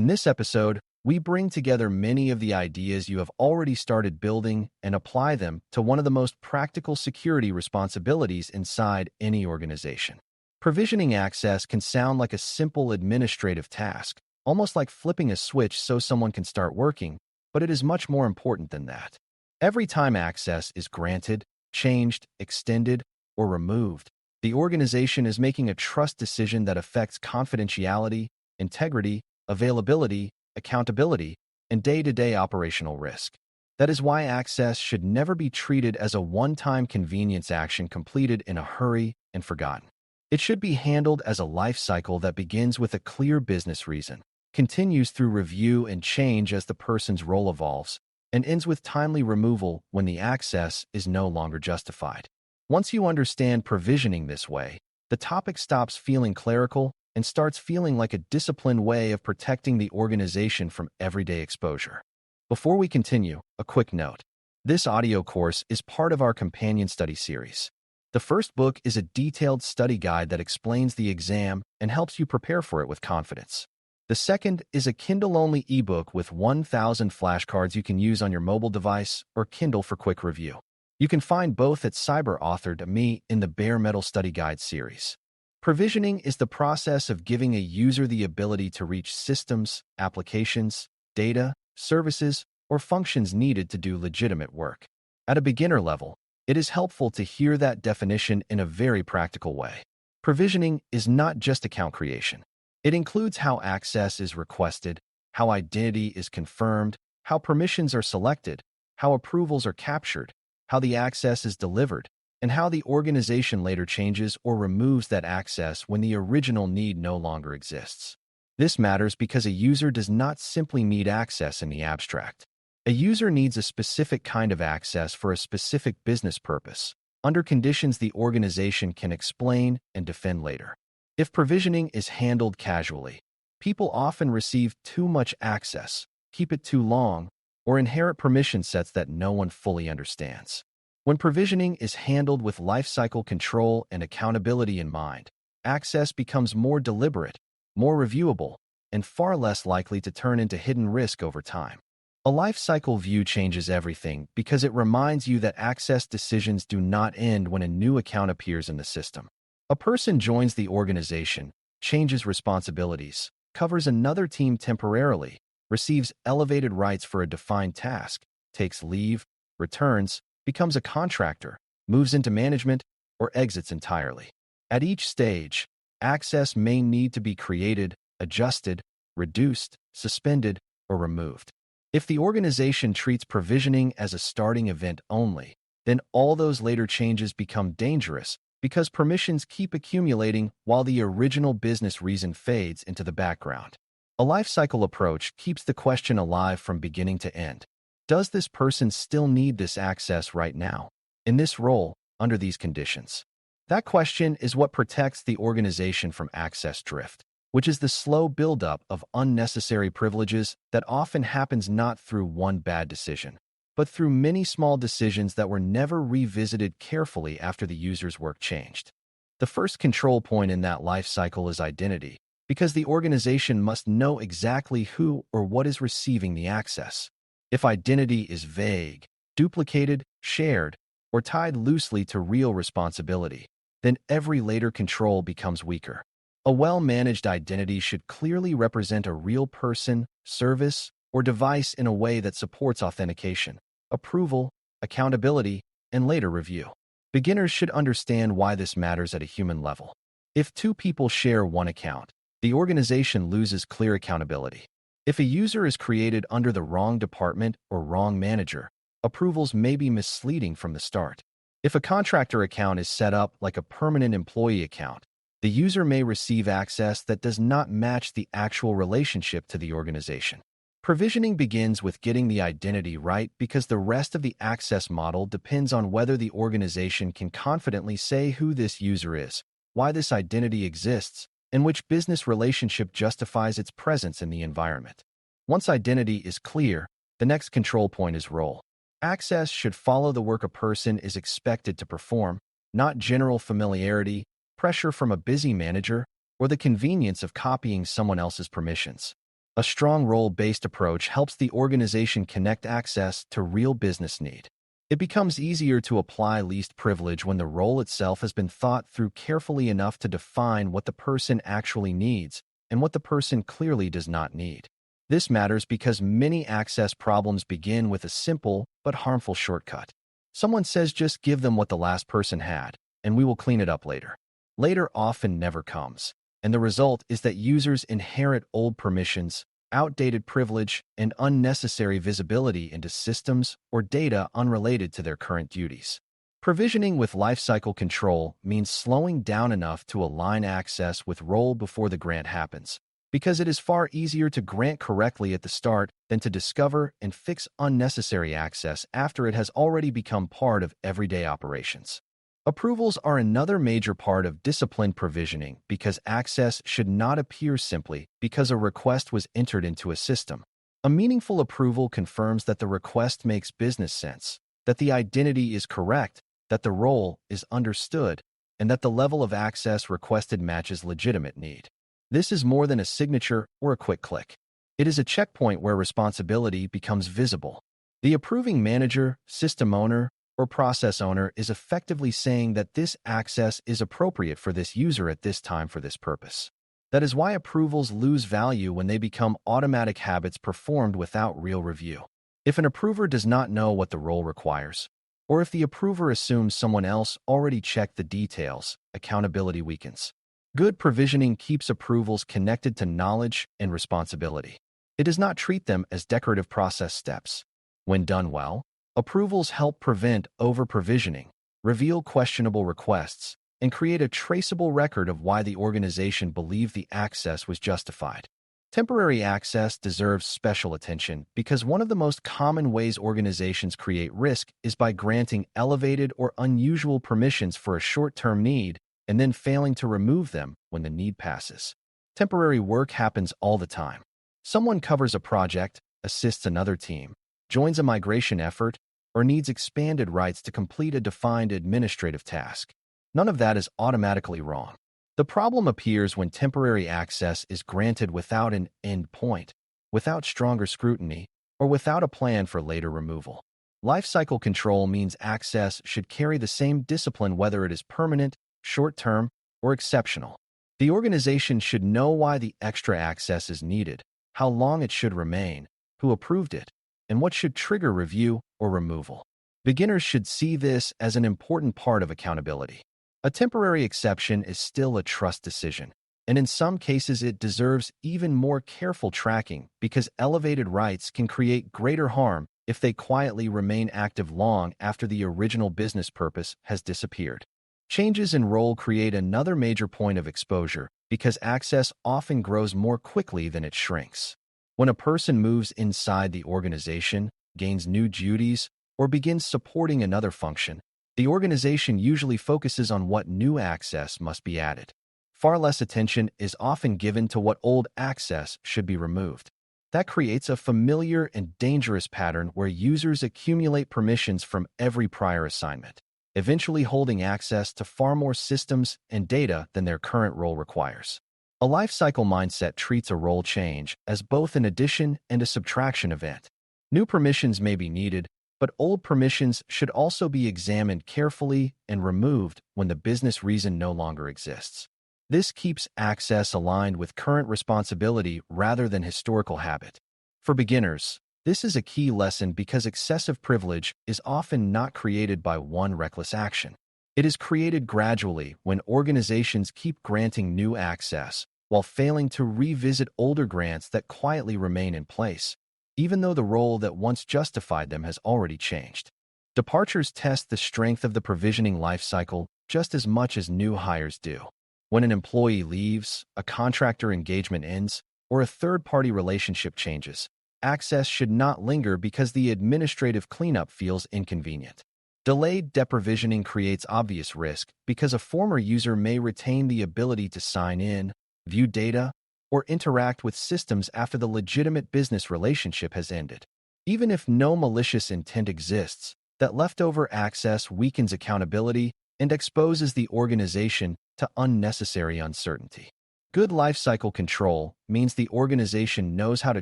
In this episode, we bring together many of the ideas you have already started building and apply them to one of the most practical security responsibilities inside any organization. Provisioning access can sound like a simple administrative task, almost like flipping a switch so someone can start working, but it is much more important than that. Every time access is granted, changed, extended, or removed, the organization is making a trust decision that affects confidentiality, integrity, availability, accountability, and day-to-day operational risk. That is why access should never be treated as a one-time convenience action completed in a hurry and forgotten. It should be handled as a life cycle that begins with a clear business reason, continues through review and change as the person's role evolves, and ends with timely removal when the access is no longer justified. Once you understand provisioning this way, the topic stops feeling clerical and starts feeling like a disciplined way of protecting the organization from everyday exposure. Before we continue, a quick note. This audio course is part of our companion study series. The first book is a detailed study guide that explains the exam and helps you prepare for it with confidence. The second is a Kindle-only ebook with 1,000 flashcards you can use on your mobile device or Kindle for quick review. You can find both at Cyber.Me in the Bare Metal Study Guide series. Provisioning is the process of giving a user the ability to reach systems, applications, data, services, or functions needed to do legitimate work. At a beginner level, it is helpful to hear that definition in a very practical way. Provisioning is not just account creation. It includes how access is requested, how identity is confirmed, how permissions are selected, how approvals are captured, how the access is delivered, and how the organization later changes or removes that access when the original need no longer exists. This matters because a user does not simply need access in the abstract. A user needs a specific kind of access for a specific business purpose, under conditions the organization can explain and defend later. If provisioning is handled casually, people often receive too much access, keep it too long, or inherit permission sets that no one fully understands. When provisioning is handled with lifecycle control and accountability in mind, access becomes more deliberate, more reviewable, and far less likely to turn into hidden risk over time. A lifecycle view changes everything because it reminds you that access decisions do not end when a new account appears in the system. A person joins the organization, changes responsibilities, covers another team temporarily, receives elevated rights for a defined task, takes leave, returns, becomes a contractor, moves into management, or exits entirely. At each stage, access may need to be created, adjusted, reduced, suspended, or removed. If the organization treats provisioning as a starting event only, then all those later changes become dangerous because permissions keep accumulating while the original business reason fades into the background. A lifecycle approach keeps the question alive from beginning to end. Does this person still need this access right now, in this role, under these conditions? That question is what protects the organization from access drift, which is the slow buildup of unnecessary privileges that often happens not through one bad decision, but through many small decisions that were never revisited carefully after the user's work changed. The first control point in that life cycle is identity, because the organization must know exactly who or what is receiving the access. If identity is vague, duplicated, shared, or tied loosely to real responsibility, then every later control becomes weaker. A well-managed identity should clearly represent a real person, service, or device in a way that supports authentication, approval, accountability, and later review. Beginners should understand why this matters at a human level. If two people share one account, the organization loses clear accountability. If a user is created under the wrong department or wrong manager, approvals may be misleading from the start. If a contractor account is set up like a permanent employee account, the user may receive access that does not match the actual relationship to the organization. Provisioning begins with getting the identity right because the rest of the access model depends on whether the organization can confidently say who this user is, why this identity exists, and which business relationship justifies its presence in the environment. Once identity is clear, the next control point is role. Access should follow the work a person is expected to perform, not general familiarity, pressure from a busy manager, or the convenience of copying someone else's permissions. A strong role-based approach helps the organization connect access to real business need. It becomes easier to apply least privilege when the role itself has been thought through carefully enough to define what the person actually needs and what the person clearly does not need. This matters because many access problems begin with a simple but harmful shortcut. Someone says just give them what the last person had, and we will clean it up later. Later often never comes, and the result is that users inherit old permissions, outdated privilege, and unnecessary visibility into systems or data unrelated to their current duties. Provisioning with lifecycle control means slowing down enough to align access with role before the grant happens, because it is far easier to grant correctly at the start than to discover and fix unnecessary access after it has already become part of everyday operations. Approvals are another major part of disciplined provisioning because access should not appear simply because a request was entered into a system. A meaningful approval confirms that the request makes business sense, that the identity is correct, that the role is understood, and that the level of access requested matches legitimate need. This is more than a signature or a quick click. It is a checkpoint where responsibility becomes visible. The approving manager, system owner, or process owner is effectively saying that this access is appropriate for this user at this time for this purpose. That is why approvals lose value when they become automatic habits performed without real review. If an approver does not know what the role requires, or if the approver assumes someone else already checked the details, accountability weakens. Good provisioning keeps approvals connected to knowledge and responsibility. It does not treat them as decorative process steps. When done well, approvals help prevent over-provisioning, reveal questionable requests, and create a traceable record of why the organization believed the access was justified. Temporary access deserves special attention because one of the most common ways organizations create risk is by granting elevated or unusual permissions for a short-term need and then failing to remove them when the need passes. Temporary work happens all the time. Someone covers a project, assists another team, joins a migration effort, or needs expanded rights to complete a defined administrative task. None of that is automatically wrong. The problem appears when temporary access is granted without an end point, without stronger scrutiny, or without a plan for later removal. Lifecycle control means access should carry the same discipline whether it is permanent, short-term, or exceptional. The organization should know why the extra access is needed, how long it should remain, who approved it, and what should trigger review or removal. Beginners should see this as an important part of accountability. A temporary exception is still a trust decision, and in some cases it deserves even more careful tracking because elevated rights can create greater harm if they quietly remain active long after the original business purpose has disappeared. Changes in role create another major point of exposure because access often grows more quickly than it shrinks. When a person moves inside the organization, gains new duties, or begins supporting another function, the organization usually focuses on what new access must be added. Far less attention is often given to what old access should be removed. That creates a familiar and dangerous pattern where users accumulate permissions from every prior assignment, eventually holding access to far more systems and data than their current role requires. A lifecycle mindset treats a role change as both an addition and a subtraction event. New permissions may be needed, but old permissions should also be examined carefully and removed when the business reason no longer exists. This keeps access aligned with current responsibility rather than historical habit. For beginners, this is a key lesson because excessive privilege is often not created by one reckless action. It is created gradually when organizations keep granting new access while failing to revisit older grants that quietly remain in place, even though the role that once justified them has already changed. Departures test the strength of the provisioning lifecycle just as much as new hires do. When an employee leaves, a contractor engagement ends, or a third-party relationship changes, access should not linger because the administrative cleanup feels inconvenient. Delayed deprovisioning creates obvious risk because a former user may retain the ability to sign in, view data, or interact with systems after the legitimate business relationship has ended. Even if no malicious intent exists, that leftover access weakens accountability and exposes the organization to unnecessary uncertainty. Good lifecycle control means the organization knows how to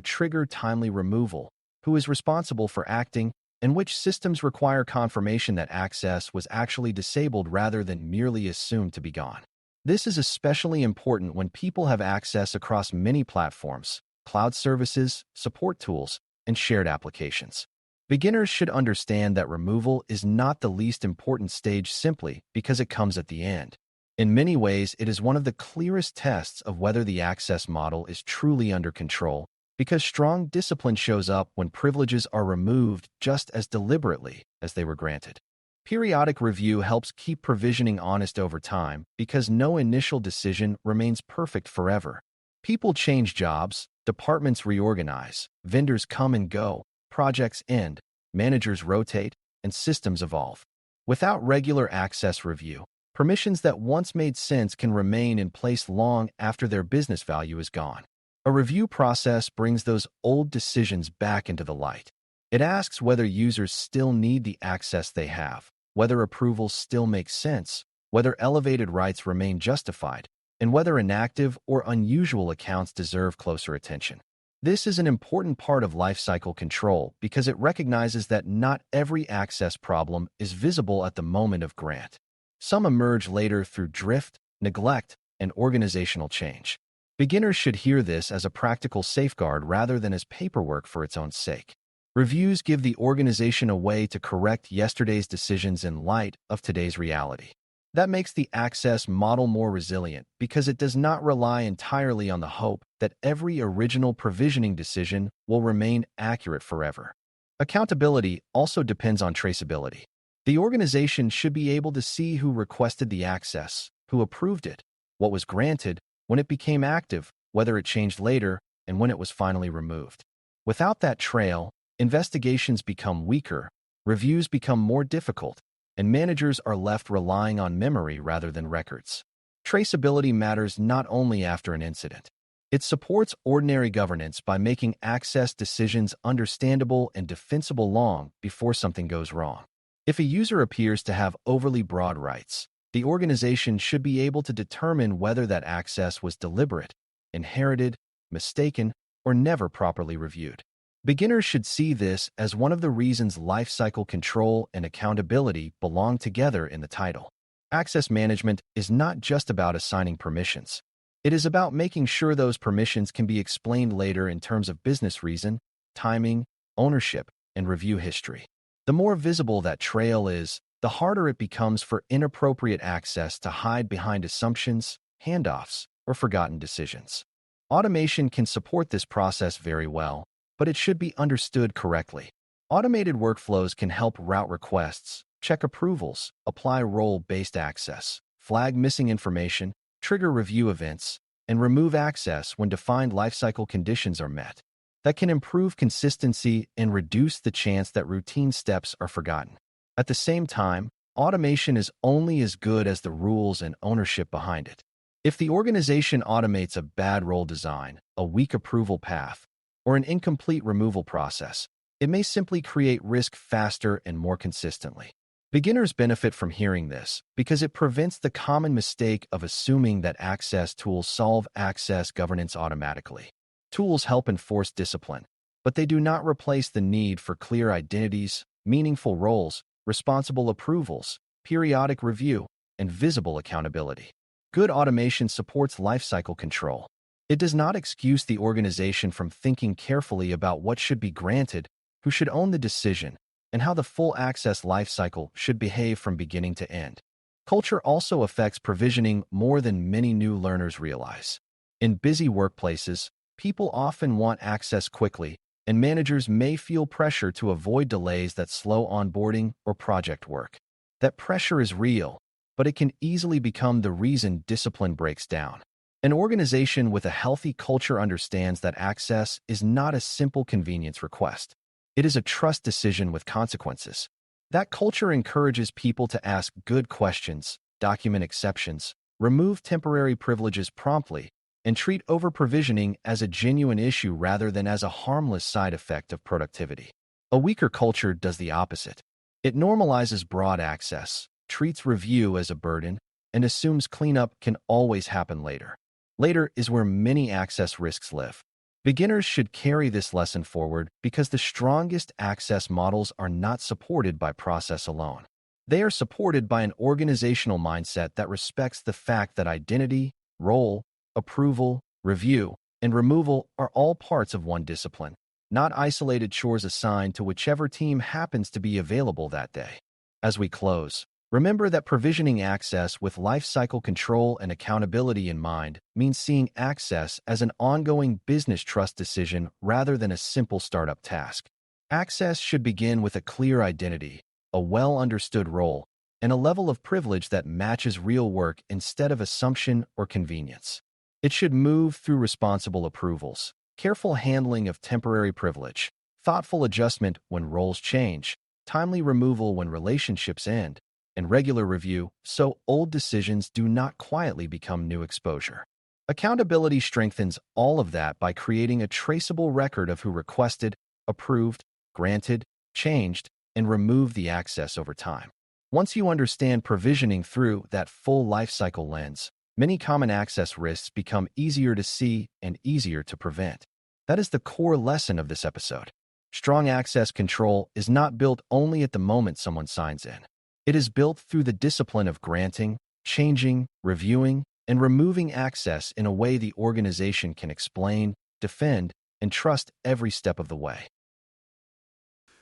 trigger timely removal, who is responsible for acting, and which systems require confirmation that access was actually disabled rather than merely assumed to be gone. This is especially important when people have access across many platforms, cloud services, support tools, and shared applications. Beginners should understand that removal is not the least important stage simply because it comes at the end. In many ways, it is one of the clearest tests of whether the access model is truly under control, because strong discipline shows up when privileges are removed just as deliberately as they were granted. Periodic review helps keep provisioning honest over time because no initial decision remains perfect forever. People change jobs, departments reorganize, vendors come and go, projects end, managers rotate, and systems evolve. Without regular access review, permissions that once made sense can remain in place long after their business value is gone. A review process brings those old decisions back into the light. It asks whether users still need the access they have, whether approvals still make sense, whether elevated rights remain justified, and whether inactive or unusual accounts deserve closer attention. This is an important part of lifecycle control because it recognizes that not every access problem is visible at the moment of grant. Some emerge later through drift, neglect, and organizational change. Beginners should hear this as a practical safeguard rather than as paperwork for its own sake. Reviews give the organization a way to correct yesterday's decisions in light of today's reality. That makes the access model more resilient because it does not rely entirely on the hope that every original provisioning decision will remain accurate forever. Accountability also depends on traceability. The organization should be able to see who requested the access, who approved it, what was granted, when it became active, whether it changed later, and when it was finally removed. Without that trail, investigations become weaker, reviews become more difficult, and managers are left relying on memory rather than records. Traceability matters not only after an incident. It supports ordinary governance by making access decisions understandable and defensible long before something goes wrong. If a user appears to have overly broad rights, the organization should be able to determine whether that access was deliberate, inherited, mistaken, or never properly reviewed. Beginners should see this as one of the reasons lifecycle control and accountability belong together in the title. Access management is not just about assigning permissions. It is about making sure those permissions can be explained later in terms of business reason, timing, ownership, and review history. The more visible that trail is, the harder it becomes for inappropriate access to hide behind assumptions, handoffs, or forgotten decisions. Automation can support this process very well, but it should be understood correctly. Automated workflows can help route requests, check approvals, apply role-based access, flag missing information, trigger review events, and remove access when defined lifecycle conditions are met. That can improve consistency and reduce the chance that routine steps are forgotten. At the same time, automation is only as good as the rules and ownership behind it. If the organization automates a bad role design, a weak approval path, or an incomplete removal process, it may simply create risk faster and more consistently. Beginners benefit from hearing this because it prevents the common mistake of assuming that access tools solve access governance automatically. Tools help enforce discipline, but they do not replace the need for clear identities, meaningful roles, responsible approvals, periodic review, and visible accountability. Good automation supports lifecycle control. It does not excuse the organization from thinking carefully about what should be granted, who should own the decision, and how the full access lifecycle should behave from beginning to end. Culture also affects provisioning more than many new learners realize. In busy workplaces, people often want access quickly, and managers may feel pressure to avoid delays that slow onboarding or project work. That pressure is real, but it can easily become the reason discipline breaks down. An organization with a healthy culture understands that access is not a simple convenience request. It is a trust decision with consequences. That culture encourages people to ask good questions, document exceptions, remove temporary privileges promptly, and treat over-provisioning as a genuine issue rather than as a harmless side effect of productivity. A weaker culture does the opposite. It normalizes broad access, treats review as a burden, and assumes cleanup can always happen later. Later is where many access risks live. Beginners should carry this lesson forward because the strongest access models are not supported by process alone. They are supported by an organizational mindset that respects the fact that identity, role, approval, review, and removal are all parts of one discipline, not isolated chores assigned to whichever team happens to be available that day. As we close, remember that provisioning access with lifecycle control and accountability in mind means seeing access as an ongoing business trust decision rather than a simple startup task. Access should begin with a clear identity, a well-understood role, and a level of privilege that matches real work instead of assumption or convenience. It should move through responsible approvals, careful handling of temporary privilege, thoughtful adjustment when roles change, timely removal when relationships end, and regular review so old decisions do not quietly become new exposure. Accountability strengthens all of that by creating a traceable record of who requested, approved, granted, changed, and removed the access over time. Once you understand provisioning through that full lifecycle lens, many common access risks become easier to see and easier to prevent. That is the core lesson of this episode. Strong access control is not built only at the moment someone signs in. It is built through the discipline of granting, changing, reviewing, and removing access in a way the organization can explain, defend, and trust every step of the way.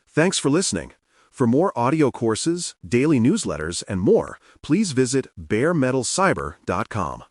Thanks for listening. For more audio courses, daily newsletters, and more, please visit baremetalcyber.com.